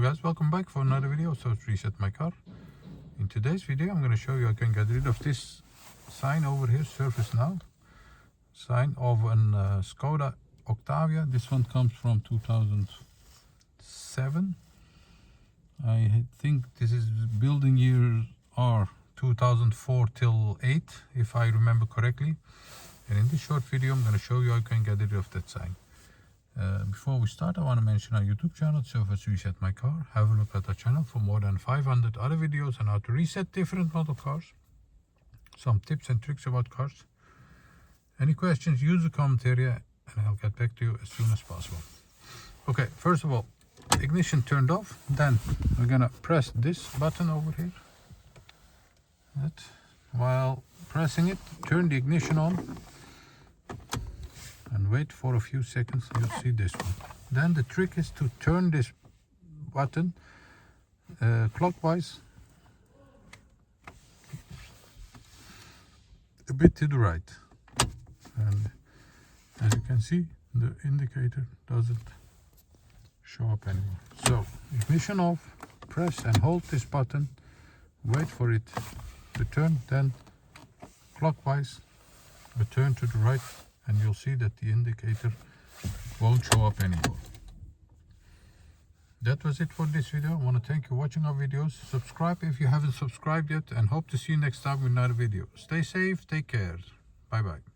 guys, welcome back for another video. So to reset my car. In today's video I'm going to show you I can get rid of this sign over here, Service Now sign of an Skoda Octavia. This one comes from 2007. I think this is building years are 2004 till 8 if I remember correctly. And in this short video I'm going to show you how you can get rid of that sign. Before we start, I want to mention our YouTube channel, Service Reset My Car. Have a look at our channel for more than 500 other videos on how to reset different model cars. Some tips and tricks about cars. Any questions, use the comment area and I'll get back to you as soon as possible. Okay, first of all, ignition turned off. Then we're gonna press this button over here. While pressing it, turn the ignition on and wait for a few seconds. You'll see this one. Then the trick is to turn this button clockwise a bit to the right, and as you can see the indicator doesn't show up anymore. So ignition off, press and hold this button, wait for it to turn, then clockwise return to the right, and you'll see that the indicator won't show up anymore. That was it for this video. I want to thank you for watching our videos. Subscribe if you haven't subscribed yet, and hope to see you next time with another video. Stay safe, take care. Bye bye.